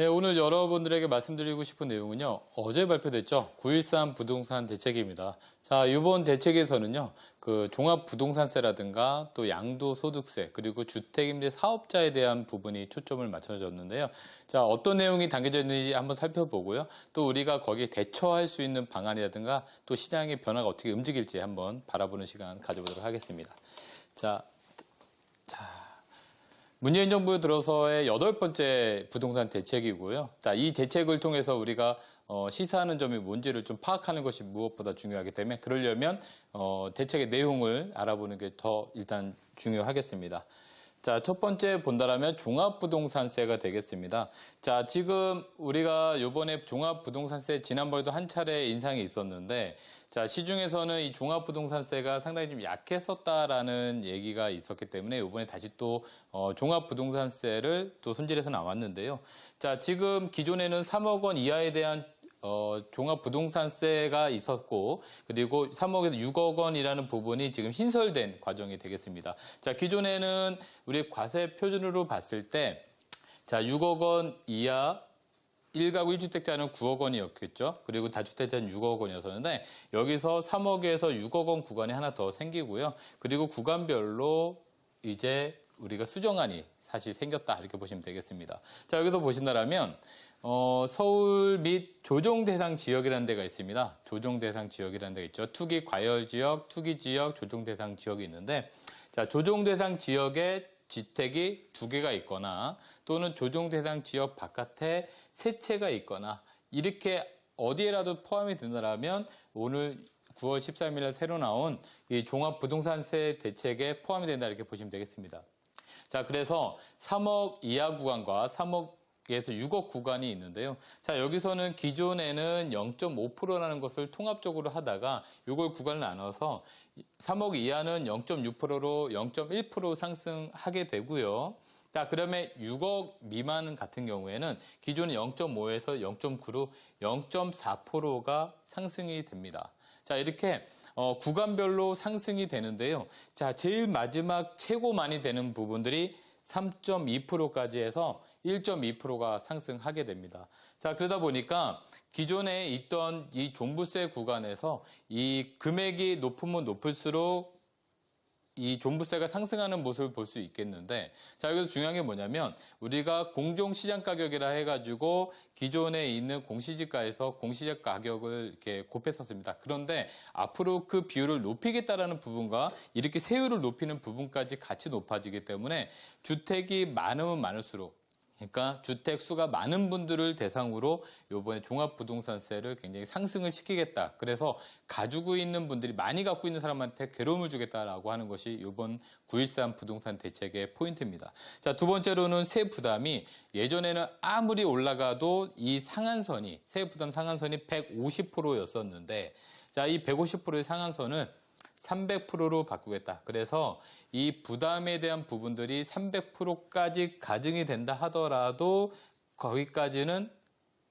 네, 오늘 여러분들에게 말씀드리고 싶은 내용은요, 어제 발표됐죠. 9.13 부동산 대책입니다. 자, 이번 대책에서는요, 그 종합부동산세라든가 또 양도소득세, 그리고 주택임대 사업자에 대한 부분이 초점을 맞춰졌는데요. 자, 어떤 내용이 담겨져 있는지 한번 살펴보고요. 또 우리가 거기에 대처할 수 있는 방안이라든가 또 시장의 변화가 어떻게 움직일지 한번 바라보는 시간 가져보도록 하겠습니다. 자. 문재인 정부 들어서의 8번째 부동산 대책이고요. 자, 이 대책을 통해서 우리가 시사하는 점이 뭔지를 좀 파악하는 것이 무엇보다 중요하기 때문에 그러려면 대책의 내용을 알아보는 게 더 일단 중요하겠습니다. 자, 첫 번째 본다라면 종합부동산세가 되겠습니다. 자, 지금 우리가 요번에 종합부동산세 지난번에도 한 차례 인상이 있었는데, 자, 시중에서는 이 종합부동산세가 상당히 좀 약했었다라는 얘기가 있었기 때문에 요번에 다시 또 종합부동산세를 또 손질해서 나왔는데요. 자, 지금 기존에는 3억 원 이하에 대한 종합부동산세가 있었고, 그리고 3억에서 6억 원이라는 부분이 지금 신설된 과정이 되겠습니다. 자, 기존에는 우리 과세 표준으로 봤을 때, 자, 6억 원 이하 1가구 1주택자는 9억 원이었겠죠. 그리고 다주택자는 6억 원이었었는데, 여기서 3억에서 6억 원 구간이 하나 더 생기고요. 그리고 구간별로 이제 우리가 수정안이 사실 생겼다, 이렇게 보시면 되겠습니다. 자, 여기서 보신다라면, 서울 및 조정대상 지역이라는 데가 있습니다. 조정대상 지역이라는 데가 있죠. 투기 과열 지역, 투기 지역, 조정대상 지역이 있는데, 자, 조정대상 지역에 주택이 2개가 있거나 또는 조정대상 지역 바깥에 3채가 있거나 이렇게 어디에라도 포함이 된다면 오늘 9월 13일에 새로 나온 이 종합부동산세 대책에 포함이 된다, 이렇게 보시면 되겠습니다. 자, 그래서 3억 이하 구간과 3억에서 6억 구간이 있는데요. 자, 여기서는 기존에는 0.5%라는 것을 통합적으로 하다가 이걸 구간을 나눠서 3억 이하는 0.6%로 0.1% 상승하게 되고요. 자, 그러면 6억 미만 같은 경우에는 기존 0.5에서 0.9로 0.4%가 상승이 됩니다. 자, 이렇게 구간별로 상승이 되는데요. 자, 제일 마지막 최고 많이 되는 부분들이 3.2%까지 해서 1.2%가 상승하게 됩니다. 자, 그러다 보니까 기존에 있던 이 종부세 구간에서 이 금액이 높으면 높을수록 이 종부세가 상승하는 모습을 볼 수 있겠는데, 자, 여기서 중요한 게 뭐냐면 우리가 공정시장 가격이라 해가지고 기존에 있는 공시지가에서 공시지가 가격을 이렇게 곱했었습니다. 그런데 앞으로 그 비율을 높이겠다라는 부분과 이렇게 세율을 높이는 부분까지 같이 높아지기 때문에 주택이 많으면 많을수록, 그러니까 주택 수가 많은 분들을 대상으로 이번에 종합부동산세를 굉장히 상승을 시키겠다. 그래서 가지고 있는 분들이 많이 갖고 있는 사람한테 괴로움을 주겠다라고 하는 것이 이번 9.13 부동산 대책의 포인트입니다. 자, 두 번째로는 세 부담이 예전에는 아무리 올라가도 이 상한선이, 세 부담 상한선이 150%였었는데, 자, 이 150%의 상한선을 300%로 바꾸겠다. 그래서 이 부담에 대한 부분들이 300%까지 가증이 된다 하더라도 거기까지는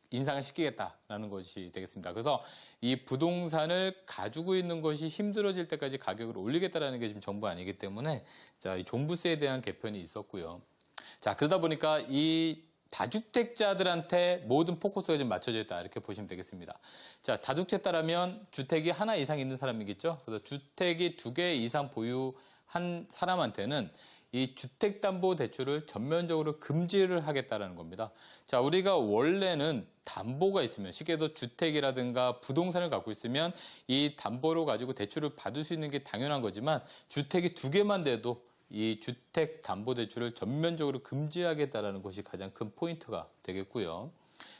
인상을 시키겠다라는 것이 되겠습니다. 그래서 이 부동산을 가지고 있는 것이 힘들어질 때까지 가격을 올리겠다라는 게 지금 정부 아니기 때문에, 자, 이 종부세에 대한 개편이 있었고요. 자, 그러다 보니까 이 다주택자들한테 모든 포커스가 좀 맞춰져 있다, 이렇게 보시면 되겠습니다. 자, 다주택자라면 주택이 하나 이상 있는 사람이겠죠. 그래서 주택이 2개 이상 보유한 사람한테는 이 주택담보대출을 전면적으로 금지를 하겠다라는 겁니다. 자, 우리가 원래는 담보가 있으면, 쉽게 해서 주택이라든가 부동산을 갖고 있으면 이 담보로 가지고 대출을 받을 수 있는 게 당연한 거지만 주택이 2개만 돼도 이 주택담보대출을 전면적으로 금지하겠다라는 것이 가장 큰 포인트가 되겠고요.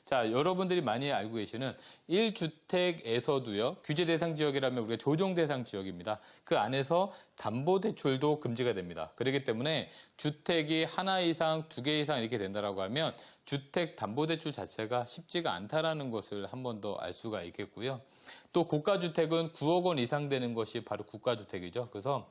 자, 여러분들이 많이 알고 계시는 1주택에서도요, 규제 대상 지역이라면 우리가 조정 대상 지역입니다. 그 안에서 담보대출도 금지가 됩니다. 그렇기 때문에 주택이 하나 이상, 2개 이상 이렇게 된다라고 하면 주택담보대출 자체가 쉽지가 않다라는 것을 한 번 더 알 수가 있겠고요. 또 고가주택은 9억 원 이상 되는 것이 바로 국가주택이죠. 그래서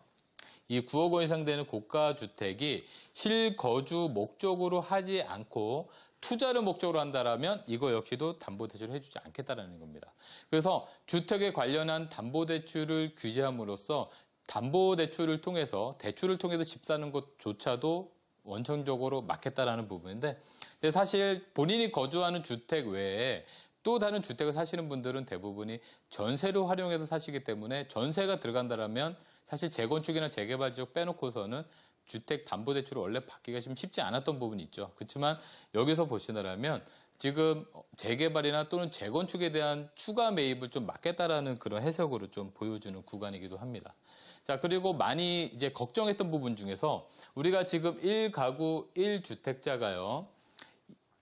이 9억 원 이상 되는 고가주택이 실거주 목적으로 하지 않고 투자를 목적으로 한다라면 이거 역시도 담보대출을 해주지 않겠다라는 겁니다. 그래서 주택에 관련한 담보대출을 규제함으로써 담보대출을 통해서, 대출을 통해서 집 사는 것조차도 원천적으로 막겠다라는 부분인데, 근데 사실 본인이 거주하는 주택 외에 또 다른 주택을 사시는 분들은 대부분이 전세로 활용해서 사시기 때문에 전세가 들어간다라면 사실 재건축이나 재개발 지역 빼놓고서는 주택담보대출을 원래 받기가 좀 쉽지 않았던 부분이 있죠. 그렇지만 여기서 보시느라면 지금 재개발이나 또는 재건축에 대한 추가 매입을 좀 막겠다라는 그런 해석으로 좀 보여주는 구간이기도 합니다. 자, 그리고 많이 이제 걱정했던 부분 중에서 우리가 지금 1가구 1주택자가요.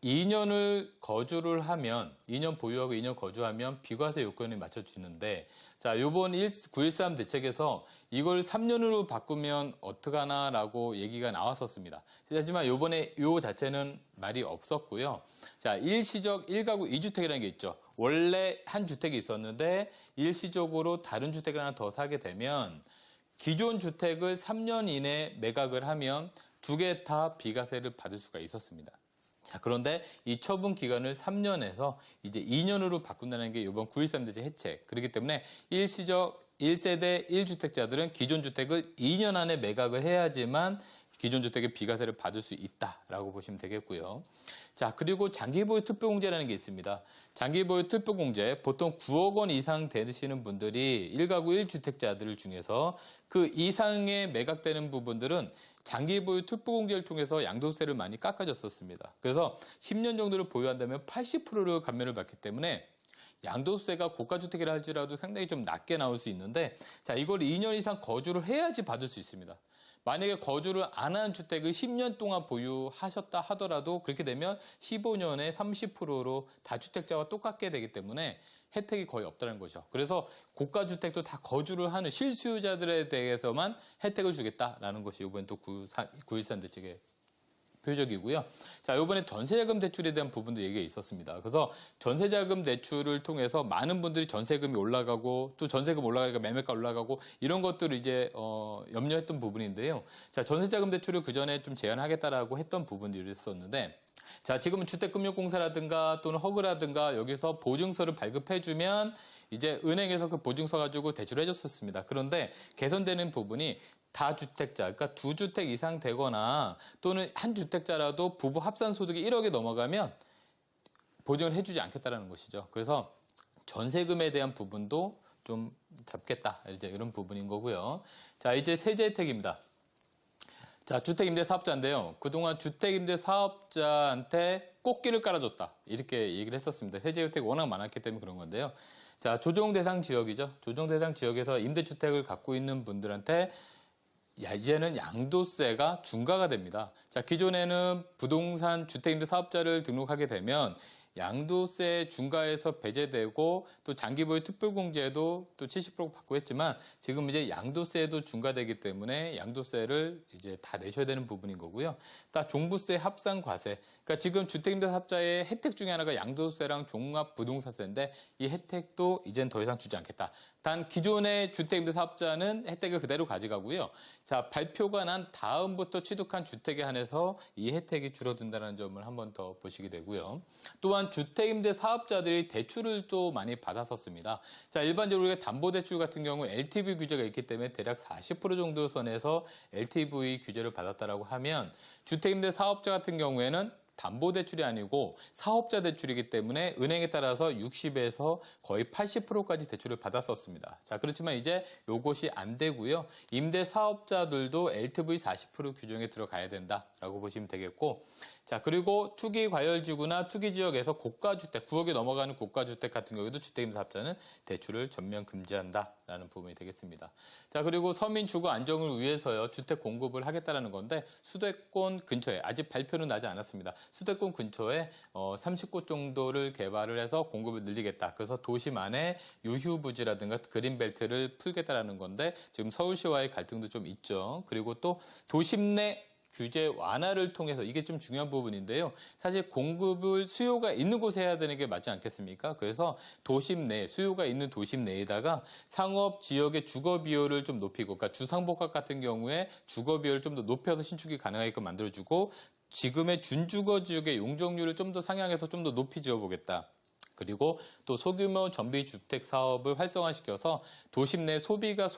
2년을 거주를 하면, 2년 보유하고 2년 거주하면 비과세 요건이 맞춰지는데, 자, 요번 913 대책에서 이걸 3년으로 바꾸면 어떡하나라고 얘기가 나왔었습니다. 하지만 요번에 요 자체는 말이 없었고요. 자, 일시적 1가구 2주택이라는 게 있죠. 원래 한 주택이 있었는데 일시적으로 다른 주택을 하나 더 사게 되면 기존 주택을 3년 이내 매각을 하면 두 개 다 비과세를 받을 수가 있었습니다. 자, 그런데 이 처분 기간을 3년에서 이제 2년으로 바꾼다는 게 이번 9.13 대책 혜택. 그렇기 때문에 일시적 1세대 1주택자들은 기존 주택을 2년 안에 매각을 해야지만 기존 주택의 비과세를 받을 수 있다라고 보시면 되겠고요. 자, 그리고 장기보유 특별공제라는 게 있습니다. 장기보유 특별공제, 보통 9억 원 이상 되시는 분들이 1가구 1주택자들 중에서 그 이상의 매각되는 부분들은 장기보유 특별공제를 통해서 양도세를 많이 깎아줬었습니다. 그래서 10년 정도를 보유한다면 80%를 감면을 받기 때문에 양도세가 고가주택이라 할지라도 상당히 좀 낮게 나올 수 있는데, 자, 이걸 2년 이상 거주를 해야지 받을 수 있습니다. 만약에 거주를 안 한 주택을 10년 동안 보유하셨다 하더라도 그렇게 되면 15년에 30%로 다주택자와 똑같게 되기 때문에 혜택이 거의 없다는 거죠. 그래서 고가주택도 다 거주를 하는 실수요자들에 대해서만 혜택을 주겠다라는 것이 이번 또 9.13 대책의 표적이고요. 자, 이번에 전세자금 대출에 대한 부분도 얘기가 있었습니다. 그래서 전세자금 대출을 통해서 많은 분들이 전세금이 올라가고 또 전세금 올라가니까 매매가 올라가고 이런 것들을 이제 염려했던 부분인데요. 자, 전세자금 대출을 그 전에 좀 제한하겠다라고 했던 부분들이 있었는데, 자, 지금은 주택금융공사라든가 또는 허그라든가 여기서 보증서를 발급해주면 이제 은행에서 그 보증서 가지고 대출을 해줬었습니다. 그런데 개선되는 부분이 다주택자, 그러니까 2주택 이상 되거나 또는 한 주택자라도 부부 합산 소득이 1억이 넘어가면 보증을 해주지 않겠다라는 것이죠. 그래서 전세금에 대한 부분도 좀 잡겠다, 이제 이런 부분인 거고요. 자, 이제 세제 혜택입니다. 자, 주택임대 사업자인데요. 그동안 주택임대 사업자한테 꽃길을 깔아줬다, 이렇게 얘기를 했었습니다. 세제 혜택이 워낙 많았기 때문에 그런 건데요. 자, 조정 대상 지역이죠. 조정 대상 지역에서 임대주택을 갖고 있는 분들한테 이제는 양도세가 중과가 됩니다. 자, 기존에는 부동산 주택임대 사업자를 등록하게 되면 양도세 중과에서 배제되고 또 장기보유 특별공제도 또 70% 받고 했지만 지금 이제 양도세도 중과되기 때문에 양도세를 이제 다 내셔야 되는 부분인 거고요. 딱 종부세 합산과세. 그러니까 지금 주택임대 사업자의 혜택 중에 하나가 양도세랑 종합부동산세인데 이 혜택도 이젠 더 이상 주지 않겠다. 단 기존의 주택임대 사업자는 혜택을 그대로 가져가고요. 자, 발표가 난 다음부터 취득한 주택에 한해서 이 혜택이 줄어든다는 점을 한번 더 보시게 되고요. 또한 주택임대 사업자들이 대출을 또 많이 받았었습니다. 자, 일반적으로 우리가 담보대출 같은 경우는 LTV 규제가 있기 때문에 대략 40% 정도 선에서 LTV 규제를 받았다라고 하면 주택임대 사업자 같은 경우에는 담보대출이 아니고 사업자 대출이기 때문에 은행에 따라서 60에서 거의 80%까지 대출을 받았었습니다. 자, 그렇지만 이제 요것이 안 되고요. 임대 사업자들도 LTV 40% 규정에 들어가야 된다라고 보시면 되겠고, 자, 그리고 투기 과열지구나 투기 지역에서 고가주택, 9억이 넘어가는 고가주택 같은 경우에도 주택임대 사업자는 대출을 전면 금지한다라는 부분이 되겠습니다. 자, 그리고 서민 주거 안정을 위해서요, 주택 공급을 하겠다라는 건데 수도권 근처에 아직 발표는 나지 않았습니다. 수도권 근처에 30곳 정도를 개발을 해서 공급을 늘리겠다. 그래서 도심 안에 유휴부지라든가 그린벨트를 풀겠다라는 건데 지금 서울시와의 갈등도 좀 있죠. 그리고 또 도심 내 규제 완화를 통해서 이게 좀 중요한 부분인데요. 사실 공급을 수요가 있는 곳에 해야 되는 게 맞지 않겠습니까? 그래서 도심 내, 수요가 있는 도심 내에다가 상업 지역의 주거 비율을 좀 높이고, 그러니까 주상복합 같은 경우에 주거 비율을 좀 더 높여서 신축이 가능하게끔 만들어주고 지금의 준주거 지역의 용적률을 좀 더 상향해서 좀 더 높이 지어보겠다. 그리고 또 소규모 전비주택 사업을 활성화시켜서 도심 내 소비가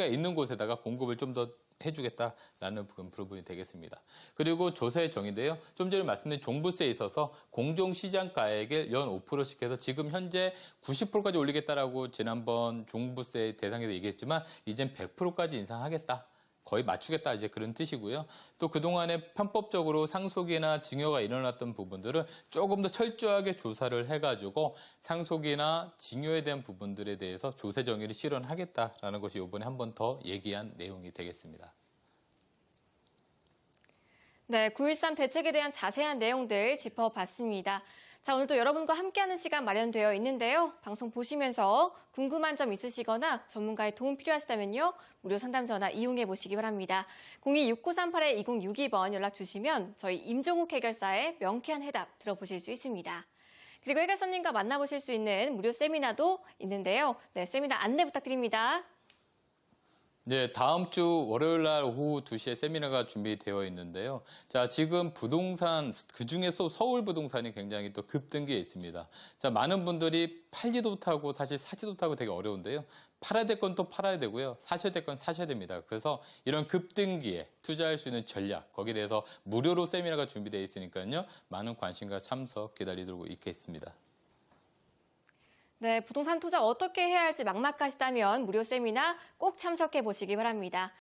있는 곳에다가 공급을 좀 더 해주겠다라는 부분이 되겠습니다. 그리고 조세정인데요. 좀 전에 말씀드린 종부세에 있어서 공정시장가액을 연 5%씩 해서 지금 현재 90%까지 올리겠다라고 지난번 종부세 대상에서 얘기했지만 이젠 100%까지 인상하겠다. 거의 맞추겠다 이제 그런 뜻이고요. 또 그동안에 편법적으로 상속이나 증여가 일어났던 부분들을 조금 더 철저하게 조사를 해가지고 상속이나 증여에 대한 부분들에 대해서 조세 정의를 실현하겠다라는 것이 이번에 한 번 더 얘기한 내용이 되겠습니다. 네, 9.13 대책에 대한 자세한 내용들 짚어봤습니다. 자, 오늘도 여러분과 함께하는 시간 마련되어 있는데요. 방송 보시면서 궁금한 점 있으시거나 전문가의 도움 필요하시다면요. 무료 상담 전화 이용해 보시기 바랍니다. 02-6938-2062번 연락 주시면 저희 임종욱 해결사의 명쾌한 해답 들어보실 수 있습니다. 그리고 해결사님과 만나보실 수 있는 무료 세미나도 있는데요. 네, 세미나 안내 부탁드립니다. 네, 다음 주 월요일 날 오후 2시에 세미나가 준비되어 있는데요. 자, 지금 부동산, 그중에서 서울 부동산이 굉장히 또 급등기에 있습니다. 자, 많은 분들이 팔지도 못하고 사실 사지도 못하고 되게 어려운데요. 팔아야 될 건 또 팔아야 되고요. 사셔야 될 건 사셔야 됩니다. 그래서 이런 급등기에 투자할 수 있는 전략, 거기에 대해서 무료로 세미나가 준비되어 있으니까요. 많은 관심과 참석 기다리도록 있겠습니다. 네, 부동산 투자 어떻게 해야 할지 막막하시다면 무료 세미나 꼭 참석해 보시기 바랍니다.